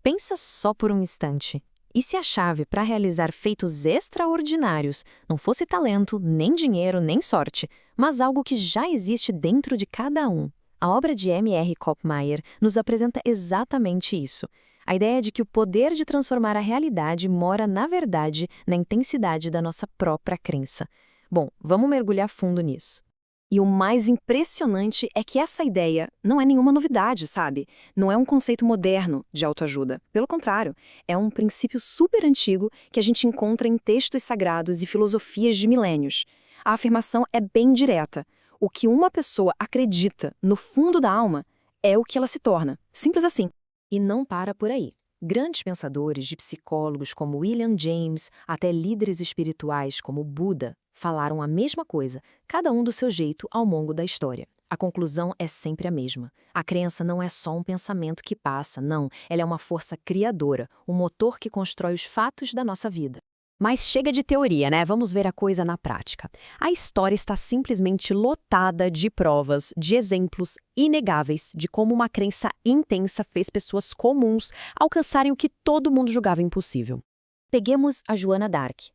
Pensa só por um instante. E se a chave para realizar feitos extraordinários não fosse talento, nem dinheiro, nem sorte, mas algo que já existe dentro de cada um? A obra de M.R. Koppmair nos apresenta exatamente isso. A ideia de que o poder de transformar a realidade mora, na verdade, na intensidade da nossa própria crença. Bom, vamos mergulhar fundo nisso. E o mais impressionante é que essa ideia não é nenhuma novidade, sabe? Não é um conceito moderno de autoajuda. Pelo contrário, é um princípio super antigo que a gente encontra em textos sagrados e filosofias de milênios. A afirmação é bem direta. O que uma pessoa acredita no fundo da alma é o que ela se torna. Simples assim. E não para por aí. Grandes pensadores de psicólogos como William James, até líderes espirituais como Buda, falaram a mesma coisa, cada um do seu jeito ao longo da história. A conclusão é sempre a mesma. A crença não é só um pensamento que passa, não. Ela é uma força criadora, um motor que constrói os fatos da nossa vida. Mas chega de teoria, né? Vamos ver a coisa na prática. A história está simplesmente lotada de provas, de exemplos inegáveis de como uma crença intensa fez pessoas comuns alcançarem o que todo mundo julgava impossível. Peguemos a Joana d'Arc.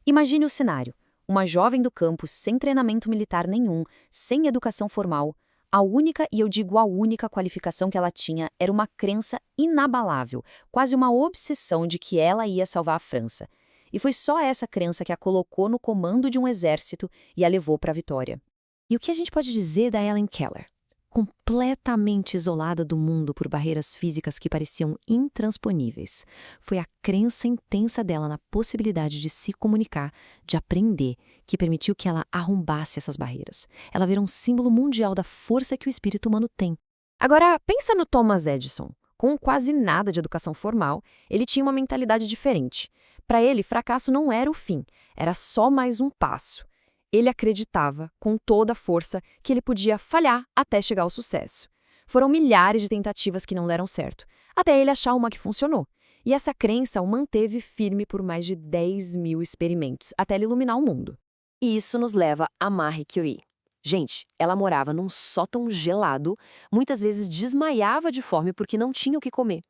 Imagine o cenário. Uma jovem do campo sem treinamento militar nenhum, sem educação formal. A única, e eu digo a única qualificação que ela tinha era uma crença inabalável, quase uma obsessão de que ela ia salvar a França. E foi só essa crença que a colocou no comando de um exército e a levou para a vitória. E o que a gente pode dizer da Helen Keller? Completamente isolada do mundo por barreiras físicas que pareciam intransponíveis. Foi a crença intensa dela na possibilidade de se comunicar, de aprender, que permitiu que ela arrombasse essas barreiras. Ela virou um símbolo mundial da força que o espírito humano tem. Agora, pensa no Thomas Edison. Com quase nada de educação formal, ele tinha uma mentalidade diferente. Para ele, fracasso não era o fim, era só mais um passo. Ele acreditava, com toda a força, que ele podia falhar até chegar ao sucesso. Foram milhares de tentativas que não deram certo, até ele achar uma que funcionou. E essa crença o manteve firme por mais de 10.000 experimentos, até ele iluminar o mundo. E isso nos leva a Marie Curie. Gente, ela morava num sótão gelado, muitas vezes desmaiava de fome porque não tinha o que comer.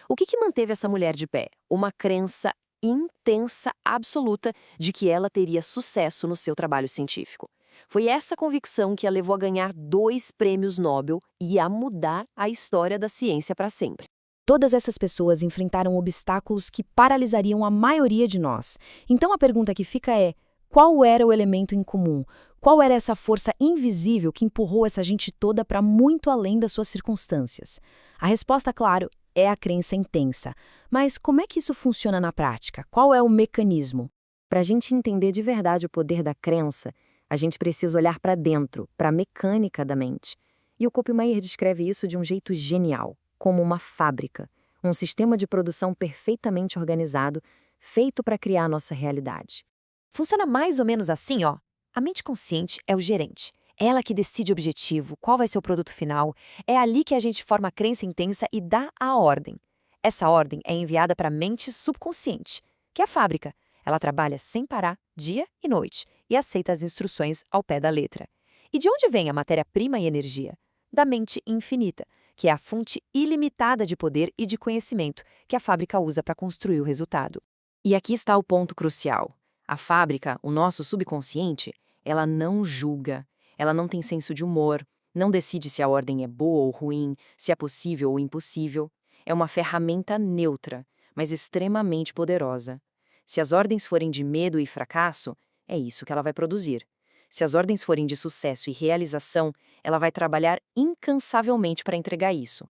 O que manteve essa mulher de pé? Uma crença intensa, absoluta, de que ela teria sucesso no seu trabalho científico. Foi essa convicção que a levou a ganhar 2 prêmios Nobel e a mudar a história da ciência para sempre. Todas essas pessoas enfrentaram obstáculos que paralisariam a maioria de nós. Então a pergunta que fica é: qual era o elemento em comum? Qual era essa força invisível que empurrou essa gente toda para muito além das suas circunstâncias? A resposta, claro, é a crença intensa. Mas como é que isso funciona na prática? Qual é o mecanismo? Para a gente entender de verdade o poder da crença, a gente precisa olhar para dentro, para a mecânica da mente. E o Koppmair descreve isso de um jeito genial, como uma fábrica, um sistema de produção perfeitamente organizado, feito para criar a nossa realidade. Funciona mais ou menos assim, ó. A mente consciente é o gerente. Ela que decide o objetivo, qual vai ser o produto final. É ali que a gente forma a crença intensa e dá a ordem. Essa ordem é enviada para a mente subconsciente, que é a fábrica. Ela trabalha sem parar, dia e noite, e aceita as instruções ao pé da letra. E de onde vem a matéria-prima e energia? Da mente infinita, que é a fonte ilimitada de poder e de conhecimento que a fábrica usa para construir o resultado. E aqui está o ponto crucial. A fábrica, o nosso subconsciente, ela não julga. Ela não tem senso de humor, não decide se a ordem é boa ou ruim, se é possível ou impossível. É uma ferramenta neutra, mas extremamente poderosa. Se as ordens forem de medo e fracasso, é isso que ela vai produzir. Se as ordens forem de sucesso e realização, ela vai trabalhar incansavelmente para entregar isso.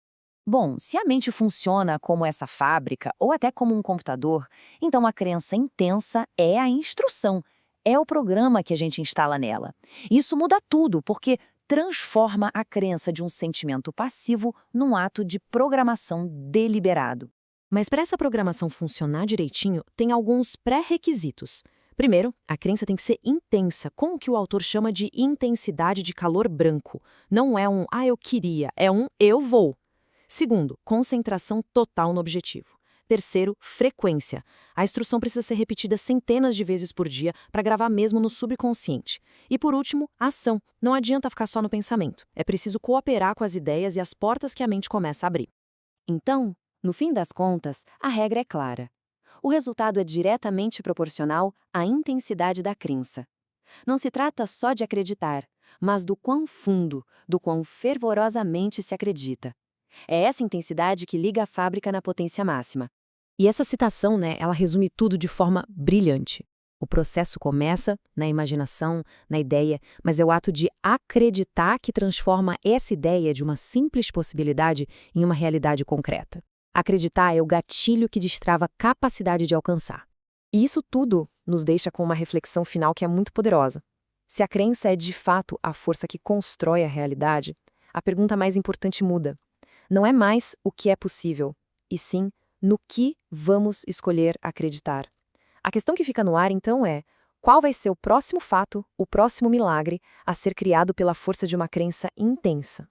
Bom, se a mente funciona como essa fábrica ou até como um computador, então a crença intensa é a instrução. É o programa que a gente instala nela. Isso muda tudo, porque transforma a crença de um sentimento passivo num ato de programação deliberado. Mas para essa programação funcionar direitinho, tem alguns pré-requisitos. Primeiro, a crença tem que ser intensa, com o que o autor chama de intensidade de calor branco. Não é um eu queria, é um eu vou. Segundo, concentração total no objetivo. Terceiro, frequência. A instrução precisa ser repetida centenas de vezes por dia para gravar mesmo no subconsciente. E por último, ação. Não adianta ficar só no pensamento. É preciso cooperar com as ideias e as portas que a mente começa a abrir. Então, No fim das contas, a regra é clara. O resultado é diretamente proporcional à intensidade da crença. Não se trata só de acreditar, mas do quão fundo, do quão fervorosamente se acredita. É essa intensidade que liga a fábrica na potência máxima. E essa citação, né, ela resume tudo de forma brilhante. O processo começa na imaginação, na ideia, mas é o ato de acreditar que transforma essa ideia de uma simples possibilidade em uma realidade concreta. Acreditar é o gatilho que destrava a capacidade de alcançar. E isso tudo nos deixa com uma reflexão final que é muito poderosa. Se a crença é de fato a força que constrói a realidade, a pergunta mais importante muda. Não é mais o que é possível, e sim no que vamos escolher acreditar. A questão que fica no ar, então, é: qual vai ser o próximo fato, o próximo milagre a ser criado pela força de uma crença intensa?